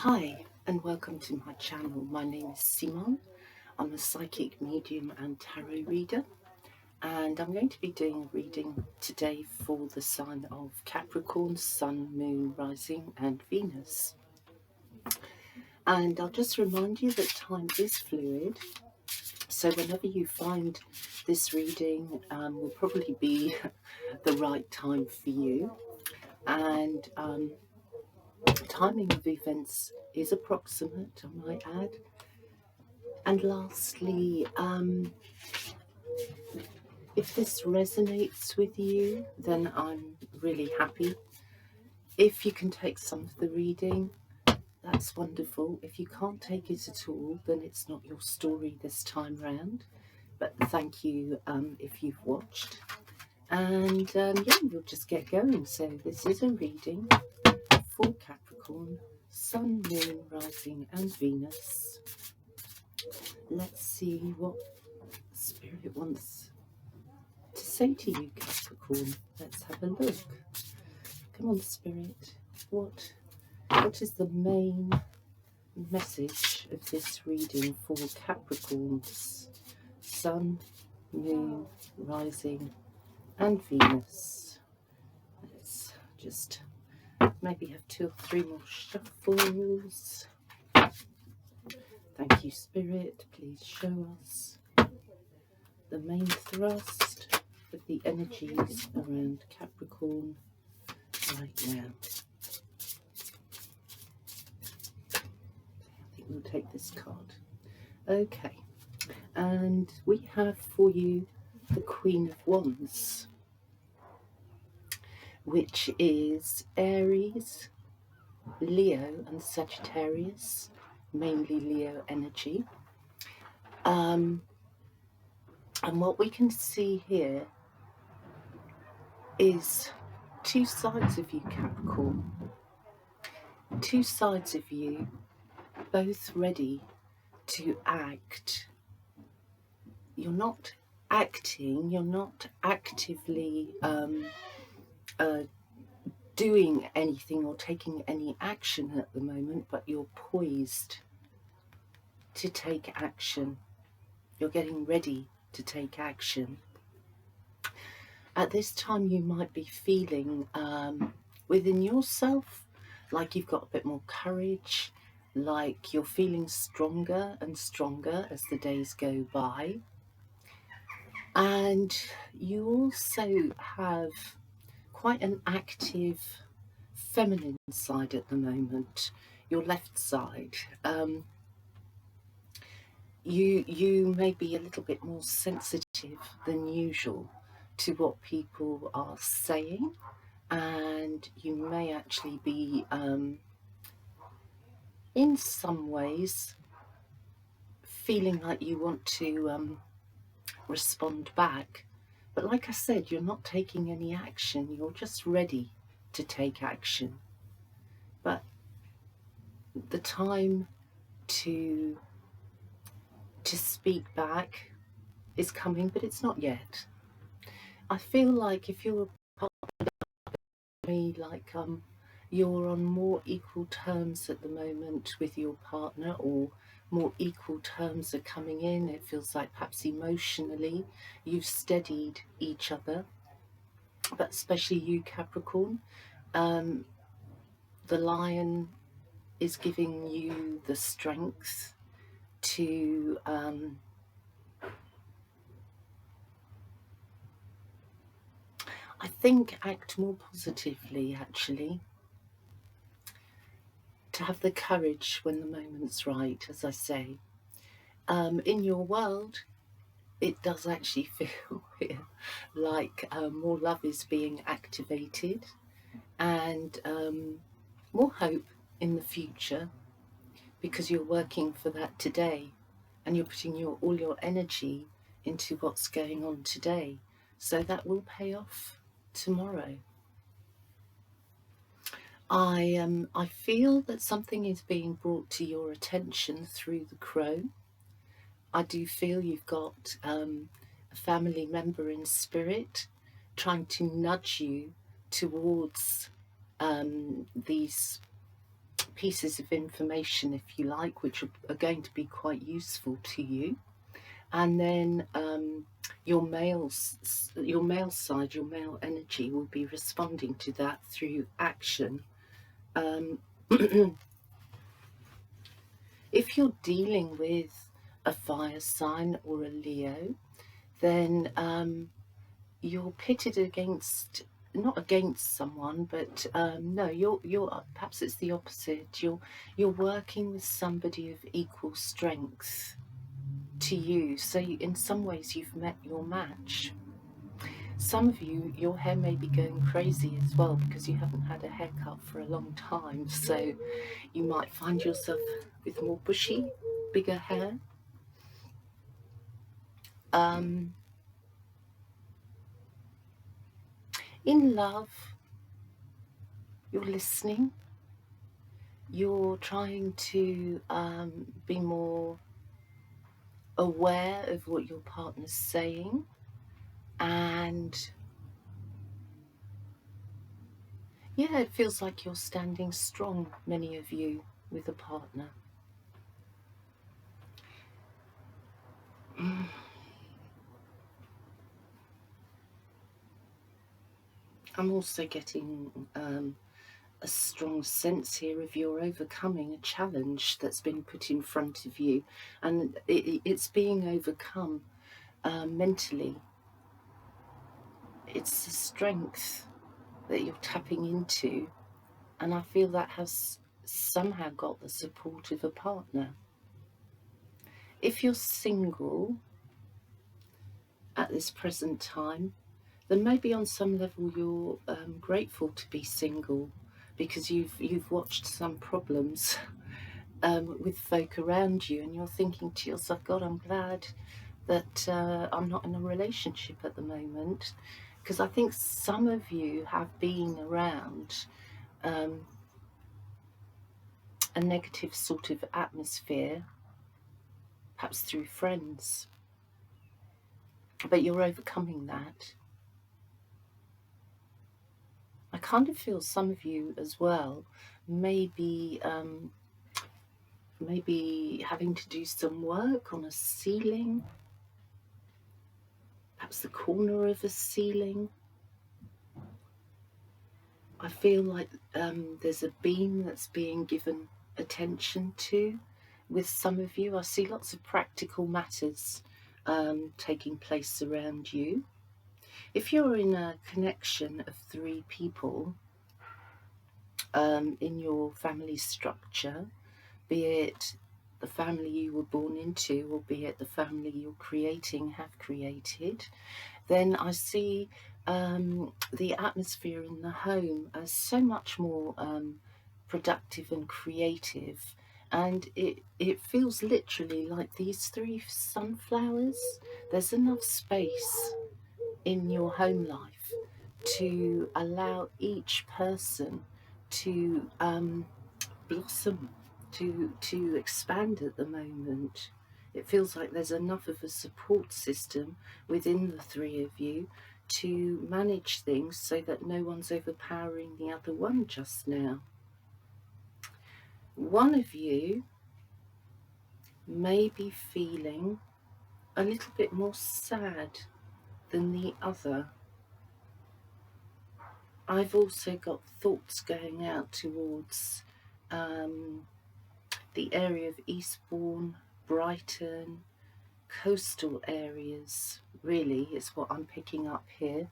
Hi and welcome to my channel. My name is Simon. I'm a psychic medium and tarot reader, and I'm going to be doing a reading today for the sign of Capricorn, Sun, Moon, Rising and Venus. And I'll just remind you that time is fluid, so whenever you find this reading will probably be the right time for you. And timing of events is approximate, I might add. And lastly, if this resonates with you, then I'm really happy. If you can take some of the reading, that's wonderful. If you can't take it at all, then it's not your story this time round. But thank you if you've watched. And yeah, we'll just get going. So this is a reading for Capricorn, Sun, Moon, Rising and Venus. Let's see what Spirit wants to say to you, Capricorn. Let's have a look. Come on, Spirit. What is the main message of this reading for Capricorns, Sun, Moon, Rising and Venus? Let's just maybe have 2 or 3 more shuffles. Thank you, Spirit. Please show us the main thrust of the energies around Capricorn right now. I think we'll take this card. Okay, and we have for you the Queen of Wands, which is Aries, Leo and Sagittarius, mainly Leo energy. And what we can see here is 2 sides of you, Capricorn. 2 sides of you, both ready to act. You're not acting, you're not actively doing anything or taking any action at the moment, but you're poised to take action. You're getting ready to take action. At this time you might be feeling within yourself like you've got a bit more courage, like you're feeling stronger and stronger as the days go by. And you also have quite an active feminine side at the moment, your left side. You may be a little bit more sensitive than usual to what people are saying, and you may actually be in some ways feeling like you want to respond back. But like I said, you're not taking any action, you're just ready to take action. But the time to speak back is coming, but it's not yet. I feel like if you're me, like you're on more equal terms at the moment with your partner, or more equal terms are coming in. It feels like perhaps emotionally you've steadied each other, but especially you, Capricorn. The Lion is giving you the strength to I think act more positively, actually, to have the courage when the moment's right, as I say. In your world, it does actually feel like more love is being activated, and more hope in the future, because you're working for that today and you're putting all your energy into what's going on today, so that will pay off tomorrow. I feel that something is being brought to your attention through the crow. I do feel you've got a family member in spirit trying to nudge you towards these pieces of information, if you like, which are going to be quite useful to you. And then your male side, your male energy will be responding to that through action. If you're dealing with a fire sign or a Leo, then you're pitted against, not against someone, but no, you're perhaps it's the opposite. You're working with somebody of equal strength to you, so in some ways you've met your match. Some of you, your hair may be going crazy as well because you haven't had a haircut for a long time, so you might find yourself with more bushy, bigger hair. In love, you're listening, you're trying to be more aware of what your partner's saying, and yeah, it feels like you're standing strong, many of you, with a partner. I'm also getting a strong sense here of you're overcoming a challenge that's been put in front of you, and it's being overcome mentally. It's the strength that you're tapping into, and I feel that has somehow got the support of a partner. If you're single at this present time, then maybe on some level you're grateful to be single, because you've watched some problems with folk around you, and you're thinking to yourself, God, I'm glad that I'm not in a relationship at the moment, because I think some of you have been around a negative sort of atmosphere, perhaps through friends, but you're overcoming that. I kind of feel some of you as well maybe having to do some work on a ceiling, perhaps the corner of a ceiling. I feel like there's a beam that's being given attention to with some of you. I see lots of practical matters taking place around you. If you're in a connection of 3 people in your family structure, be it the family you were born into, or be it the family you're creating, have created, then I see the atmosphere in the home as so much more productive and creative, and it feels literally like these 3 sunflowers. There's enough space in your home life to allow each person to blossom, to expand at the moment. It feels like there's enough of a support system within the 3 of you to manage things so that no one's overpowering the other one just now. One of you may be feeling a little bit more sad than the other. I've also got thoughts going out towards the area of Eastbourne, Brighton, coastal areas, really, is what I'm picking up here.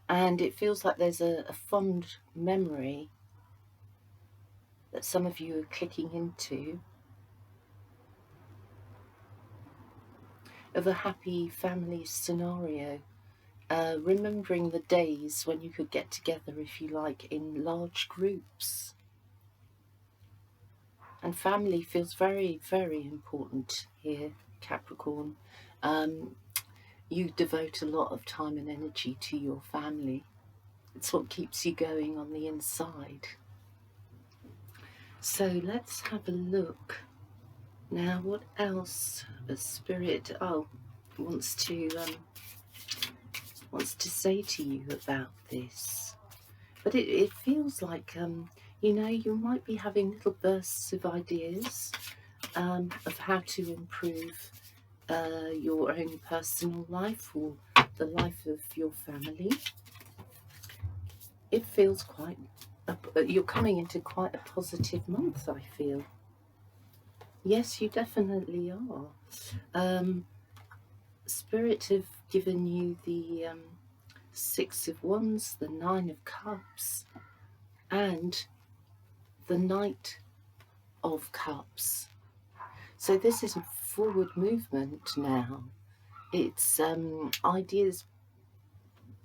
And it feels like there's a fond memory that some of you are clicking into of a happy family scenario, remembering the days when you could get together, if you like, in large groups. And family feels very, very important here, Capricorn. You devote a lot of time and energy to your family. It's what keeps you going on the inside. So let's have a look. Now, what else a spirit wants to say to you about this? But it feels like You know, you might be having little bursts of ideas of how to improve your own personal life or the life of your family. It feels quite, you're coming into quite a positive month, I feel. Yes, you definitely are. Spirit have given you the Six of Wands, the Nine of Cups, and the Knight of Cups. So this is forward movement now. It's ideas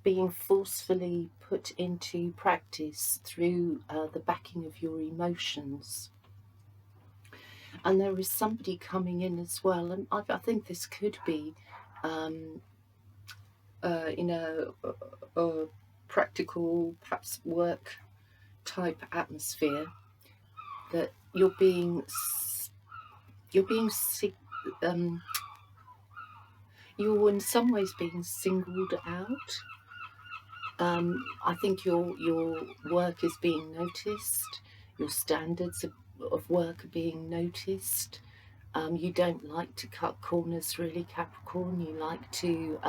being forcefully put into practice through the backing of your emotions. And there is somebody coming in as well, and I think this could be in a practical, perhaps work type atmosphere, that you're being you're in some ways being singled out. I think your work is being noticed, your standards of work are being noticed. You don't like to cut corners really, Capricorn. You like to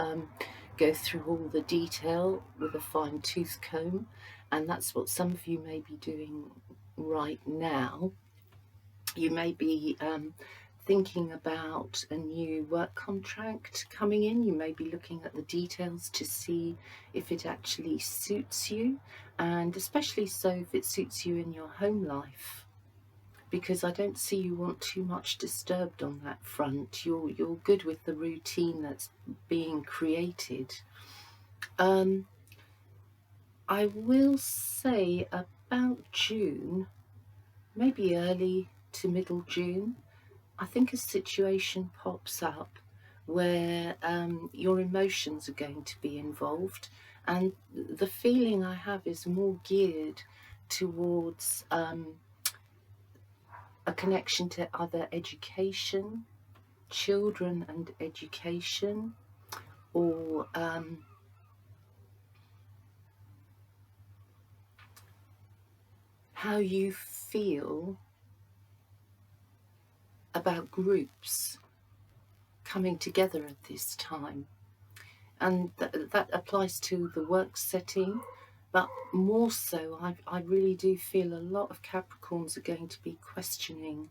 go through all the detail with a fine tooth comb, and that's what some of you may be doing right now. You may be thinking about a new work contract coming in. You may be looking at the details to see if it actually suits you, and especially so if it suits you in your home life, because I don't see you want too much disturbed on that front. You're good with the routine that's being created. I will say about June, maybe early to middle June, I think a situation pops up where your emotions are going to be involved, and the feeling I have is more geared towards a connection to other education, children and education, or how you feel about groups coming together at this time. And that applies to the work setting, but more so, I really do feel a lot of Capricorns are going to be questioning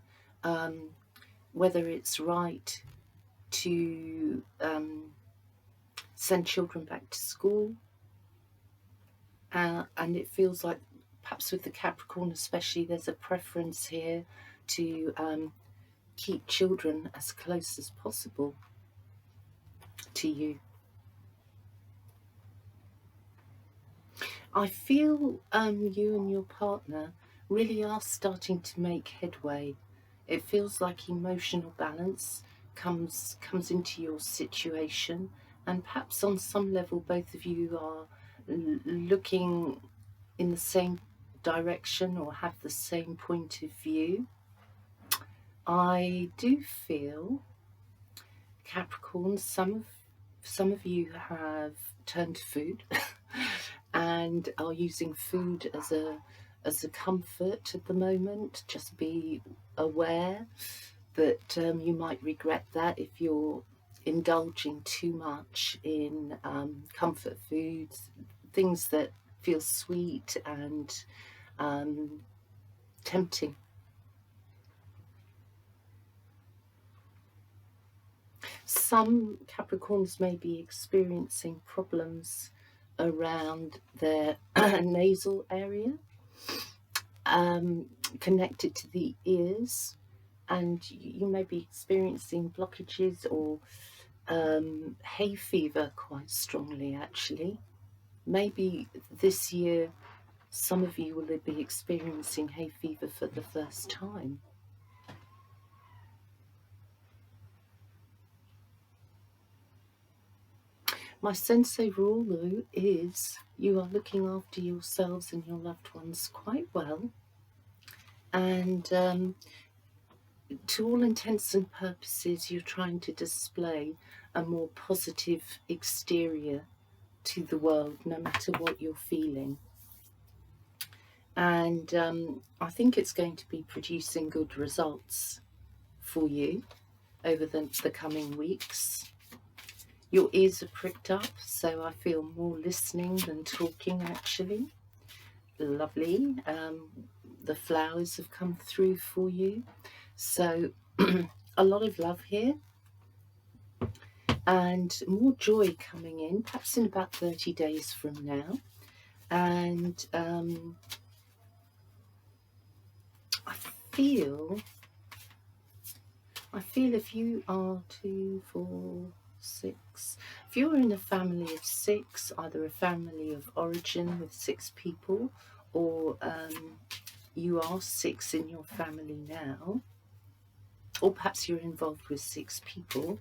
whether it's right to send children back to school. And it feels like perhaps with the Capricorn especially, there's a preference here to keep children as close as possible to you. I feel you and your partner really are starting to make headway. It feels like emotional balance comes into your situation, and perhaps on some level both of you are looking in the same direction or have the same point of view. I do feel, Capricorn, some of you have turned to food and are using food as a comfort at the moment. Just be aware that you might regret that if you're indulging too much in comfort foods, things that feel sweet and tempting. Some Capricorns may be experiencing problems around their nasal area, connected to the ears, and you may be experiencing blockages or hay fever quite strongly, actually. Maybe this year some of you will be experiencing hay fever for the first time. My sense overall, though, is you are looking after yourselves and your loved ones quite well, and to all intents and purposes you're trying to display a more positive exterior to the world, no matter what you're feeling. and I think it's going to be producing good results for you over the coming weeks. Your ears are pricked up, so I feel more listening than talking actually. Lovely. The flowers have come through for you, so a lot of love here and more joy coming in, perhaps in about 30 days from now. And I feel if you are 2, 4, 6, if you're in a family of 6, either a family of origin with 6 people, or you are 6 in your family now, or perhaps you're involved with 6 people,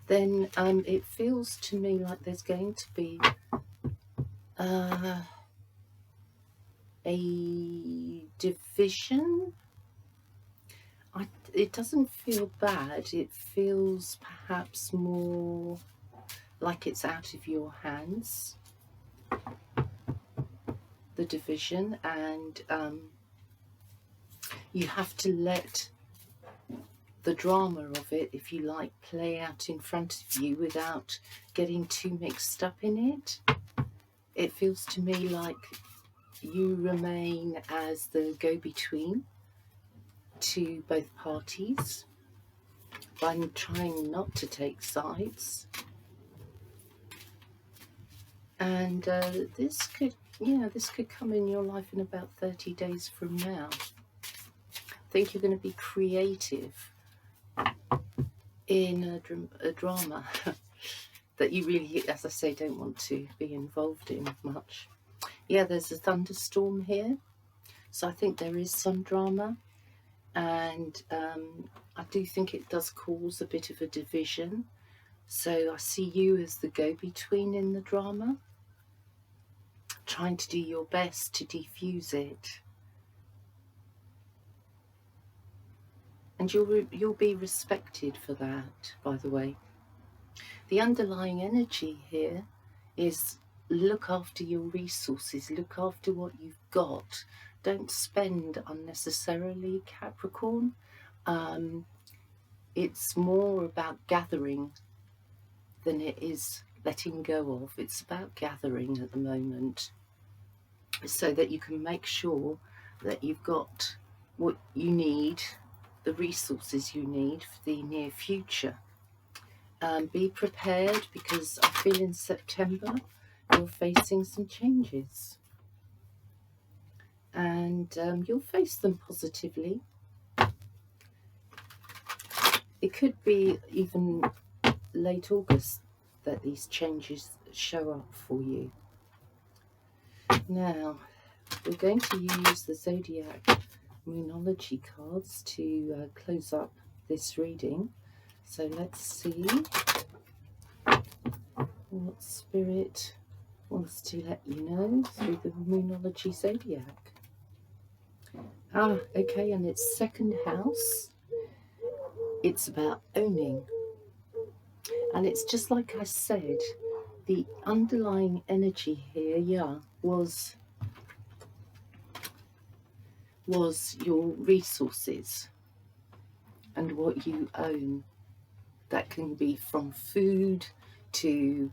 then it feels to me like there's going to be a division. It doesn't feel bad. It feels perhaps more like it's out of your hands, the division, and you have to let the drama of it, if you like, play out in front of you without getting too mixed up in it. It feels to me like you remain as the go-between to both parties by trying not to take sides. And this could come in your life in about 30 days from now. I think you're going to be creative in a drama that you really, as I say, don't want to be involved in much. Yeah, there's a thunderstorm here, so I think there is some drama, and I do think it does cause a bit of a division. So I see you as the go-between in the drama, trying to do your best to defuse it. And you'll be respected for that, by the way. The underlying energy here is look after your resources, look after what you've got. Don't spend unnecessarily, Capricorn. It's more about gathering than it is letting go of. It's about gathering at the moment, so that you can make sure that you've got what you need, the resources you need for the near future. Be prepared, because I feel in September you're facing some changes, and you'll face them positively. It could be even late August that these changes show up for you. Now, we're going to use the Zodiac Moonology cards to close up this reading. So let's see what Spirit wants to let you know through the Moonology Zodiac. Okay, and it's second house. It's about owning. And it's just like I said, the underlying energy here, yeah, was your resources and what you own. That can be from food to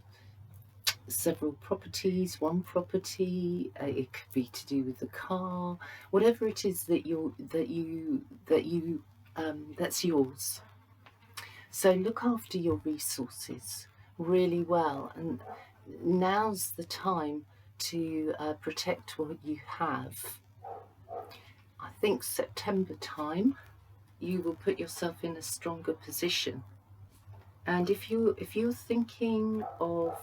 several properties, one property. It could be to do with the car, whatever it is that's yours. So look after your resources really well, and now's the time to protect what you have. I think September time you will put yourself in a stronger position. And if you're thinking of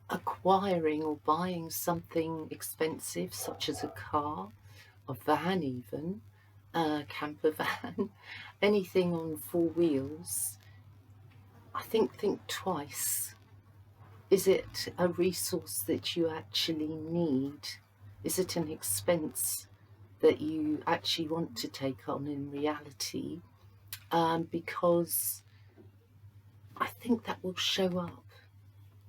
acquiring or buying something expensive, such as a car, a van even, a camper van, anything on 4 wheels, I think twice. Is it a resource that you actually need? Is it an expense that you actually want to take on in reality? Because I think that will show up.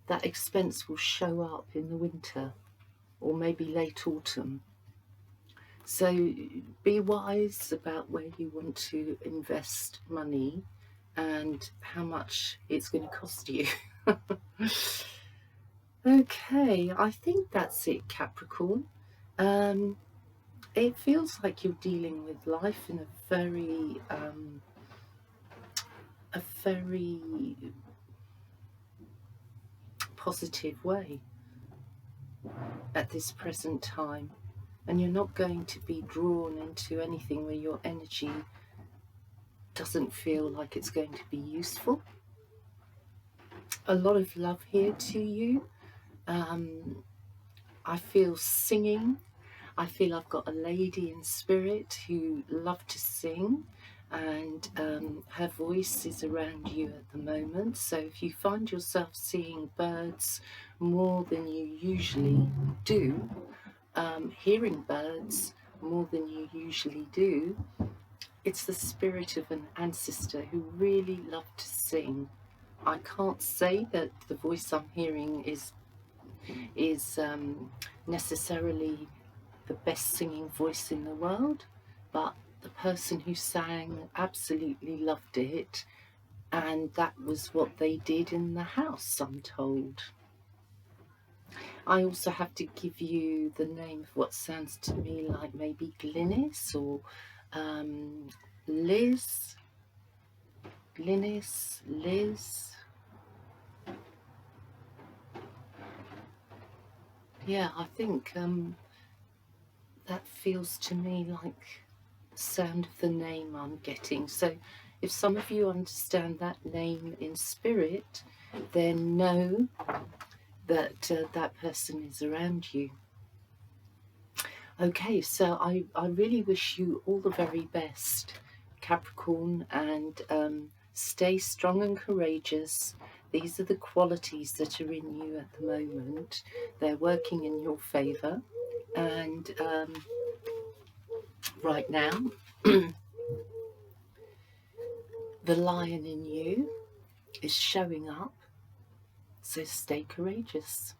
That expense will show up in the winter or maybe late autumn. So be wise about where you want to invest money and how much it's going to cost you. Okay, I think that's it, Capricorn. It feels like you're dealing with life in a very positive way at this present time, and you're not going to be drawn into anything where your energy doesn't feel like it's going to be useful. A lot of love here to you. I feel singing. I feel I've got a lady in spirit who loves to sing, and her voice is around you at the moment. So if you find yourself seeing birds more than you usually do, hearing birds more than you usually do, it's the spirit of an ancestor who really loved to sing. I can't say that the voice I'm hearing is necessarily the best singing voice in the world, but the person who sang absolutely loved it, and that was what they did in the house, I'm told. I also have to give you the name of what sounds to me like maybe Glynis or Liz. Glynis, Liz. Yeah, I think that feels to me like the sound of the name I'm getting. So if some of you understand that name in spirit, then know that that person is around you. Okay, so I really wish you all the very best, Capricorn, and stay strong and courageous. These are the qualities that are in you at the moment. They're working in your favour, and right now the lion in you is showing up. So stay courageous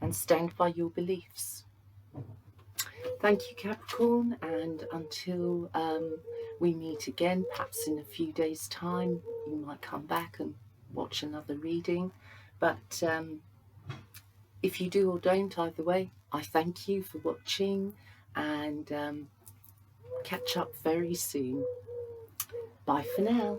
and stand by your beliefs. Thank you, Capricorn, and until we meet again, perhaps in a few days' time, you might come back and watch another reading. But if you do or don't, either way, I thank you for watching, and catch up very soon. Bye for now.